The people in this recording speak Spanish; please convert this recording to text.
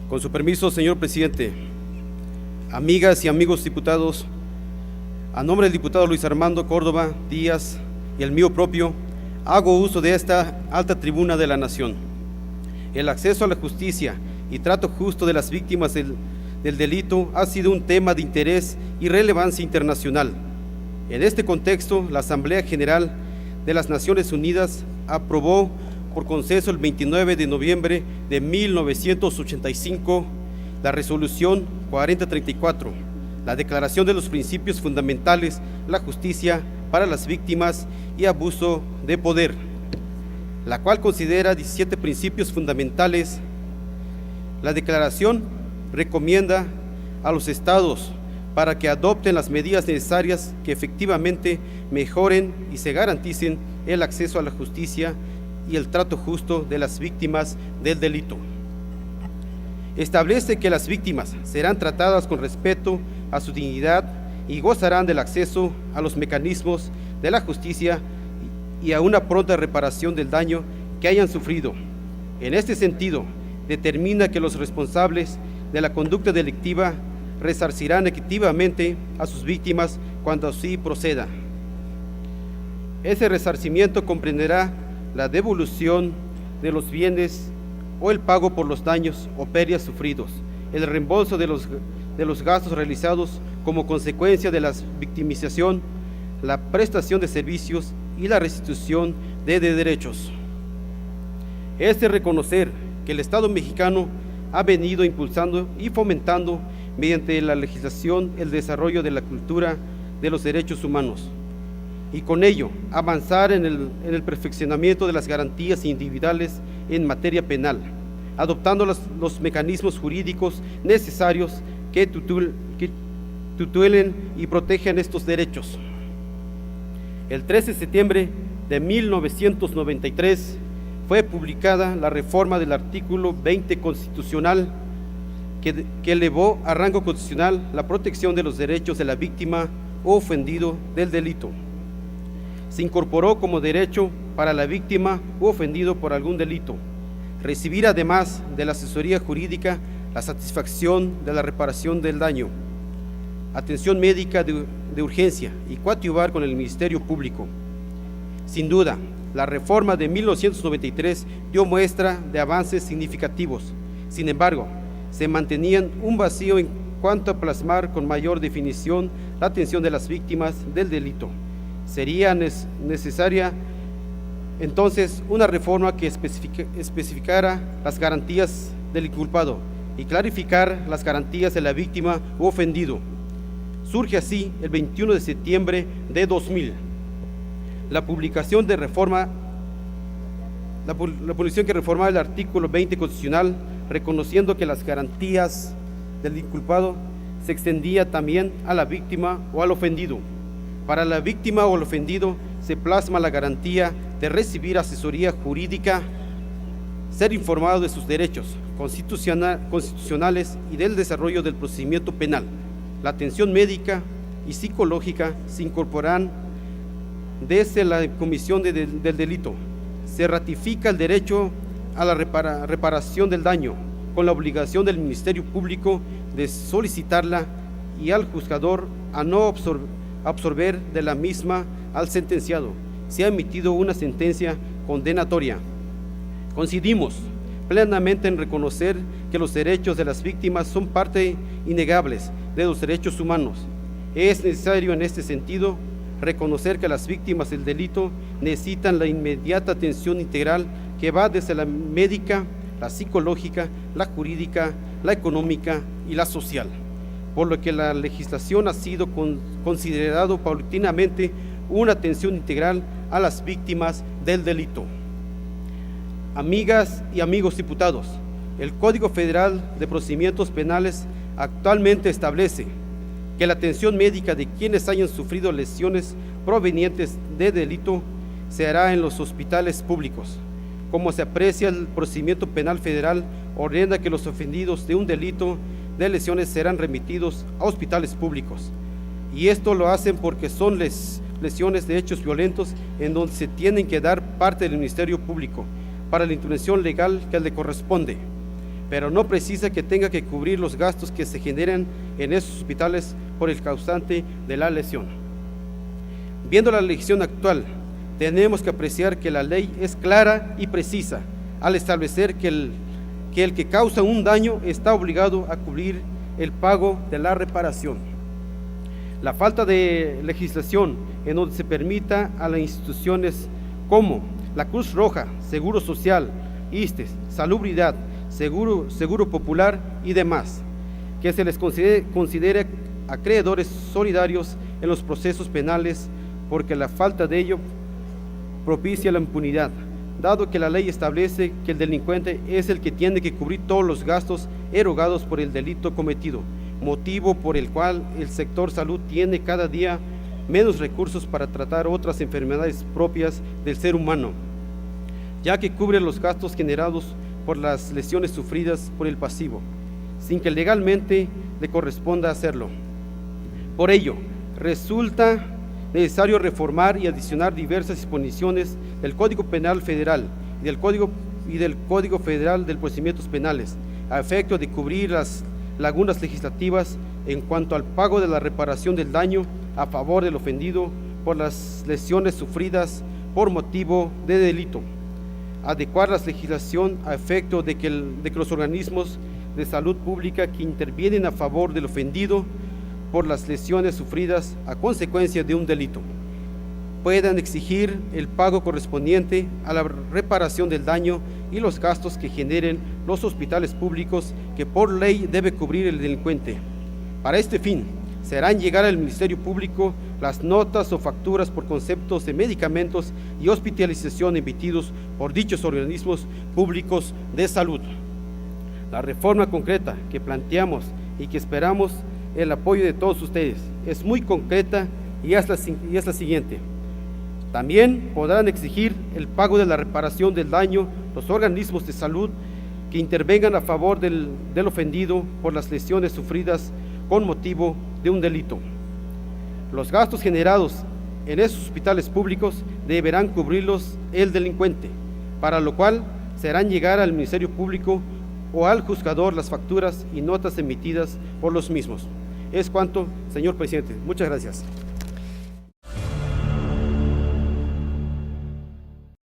Con su permiso, señor presidente, amigas y amigos diputados, a nombre del diputado Luis Armando Córdoba Díaz y el mío propio, hago uso de esta alta tribuna de la nación. El acceso a la justicia y trato justo de las víctimas del delito ha sido un tema de interés y relevancia internacional. En este contexto, la Asamblea General de las Naciones Unidas aprobó por consenso el 29 de noviembre de 1985 la resolución 4034, la Declaración de los Principios Fundamentales, la justicia para las víctimas y abuso de poder, la cual considera 17 principios fundamentales. La declaración recomienda a los estados para que adopten las medidas necesarias que efectivamente mejoren y se garanticen el acceso a la justicia y el trato justo de las víctimas del delito. Establece que las víctimas serán tratadas con respeto a su dignidad y gozarán del acceso a los mecanismos de la justicia y a una pronta reparación del daño que hayan sufrido. En este sentido, determina que los responsables de la conducta delictiva resarcirán equitativamente a sus víctimas cuando así proceda. Ese resarcimiento comprenderá la devolución de los bienes o el pago por los daños o pérdidas sufridos, el reembolso de los gastos realizados como consecuencia de la victimización, la prestación de servicios y la restitución de derechos. Es de reconocer que el Estado mexicano ha venido impulsando y fomentando mediante la legislación el desarrollo de la cultura de los derechos humanos y con ello avanzar en el perfeccionamiento de las garantías individuales en materia penal, adoptando los mecanismos jurídicos necesarios que tutelen y protejan estos derechos. El 13 de septiembre de 1993 fue publicada la reforma del artículo 20 constitucional que elevó a rango constitucional la protección de los derechos de la víctima o ofendido del delito. Se incorporó como derecho para la víctima u ofendido por algún delito recibir, además de la asesoría jurídica, la satisfacción de la reparación del daño, atención médica de urgencia y coadyuvar con el Ministerio Público. Sin duda, la reforma de 1993 dio muestra de avances significativos. Sin embargo, se mantenían un vacío en cuanto a plasmar con mayor definición la atención de las víctimas del delito. Sería necesaria entonces una reforma que especificara las garantías del inculpado y clarificar las garantías de la víctima u ofendido. Surge así el 21 de septiembre de 2000 la publicación que reformaba el artículo 20 constitucional, reconociendo que las garantías del inculpado se extendía también a la víctima o al ofendido. Para la víctima o el ofendido se plasma la garantía de recibir asesoría jurídica, ser informado de sus derechos constitucionales y del desarrollo del procedimiento penal. La atención médica y psicológica se incorporan desde la comisión del delito. Se ratifica el derecho a la reparación del daño, con la obligación del Ministerio Público de solicitarla y al juzgador a no absorber de la misma al sentenciado, si ha emitido una sentencia condenatoria. Coincidimos plenamente en reconocer que los derechos de las víctimas son parte innegables de los derechos humanos. Es necesario en este sentido reconocer que las víctimas del delito necesitan la inmediata atención integral que va desde la médica, la psicológica, la jurídica, la económica y la social, por lo que la legislación ha sido considerado paulatinamente una atención integral a las víctimas del delito. Amigas y amigos diputados, el Código Federal de Procedimientos Penales actualmente establece que la atención médica de quienes hayan sufrido lesiones provenientes de delito se hará en los hospitales públicos. Como se aprecia, el procedimiento penal federal ordena que los ofendidos de un delito de lesiones serán remitidos a hospitales públicos, y esto lo hacen porque son lesiones de hechos violentos en donde se tienen que dar parte del Ministerio Público para la intervención legal que le corresponde. pero no precisa que tenga que cubrir los gastos que se generan en esos hospitales por el causante de la lesión. Viendo la legislación actual, tenemos que apreciar que la ley es clara y precisa al establecer que el que causa un daño está obligado a cubrir el pago de la reparación. La falta de legislación en donde se permita a las instituciones como la Cruz Roja, Seguro Social, ISSSTE, Salubridad, Seguro Popular y demás, que se les considere acreedores solidarios en los procesos penales, porque la falta de ello propicia la impunidad, dado que la ley establece que el delincuente es el que tiene que cubrir todos los gastos erogados por el delito cometido, motivo por el cual el sector salud tiene cada día menos recursos para tratar otras enfermedades propias del ser humano, ya que cubre los gastos generados por las lesiones sufridas por el pasivo, sin que legalmente le corresponda hacerlo. Por ello, resulta necesario reformar y adicionar diversas disposiciones del Código Penal Federal y del Código Federal de Procedimientos Penales, a efecto de cubrir las lagunas legislativas en cuanto al pago de la reparación del daño a favor del ofendido por las lesiones sufridas por motivo de delito. Adecuar la legislación a efecto de que los organismos de salud pública que intervienen a favor del ofendido por las lesiones sufridas a consecuencia de un delito puedan exigir el pago correspondiente a la reparación del daño y los gastos que generen los hospitales públicos que por ley debe cubrir el delincuente. Para este fin, se harán llegar al Ministerio Público las notas o facturas por conceptos de medicamentos y hospitalización emitidos por dichos organismos públicos de salud. La reforma concreta que planteamos y que esperamos el apoyo de todos ustedes es muy concreta y es la siguiente. También podrán exigir el pago de la reparación del daño los organismos de salud que intervengan a favor del ofendido por las lesiones sufridas con motivo de un delito. Los gastos generados en esos hospitales públicos deberán cubrirlos el delincuente, para lo cual se harán llegar al Ministerio Público o al juzgador las facturas y notas emitidas por los mismos. Es cuanto, señor presidente. Muchas gracias.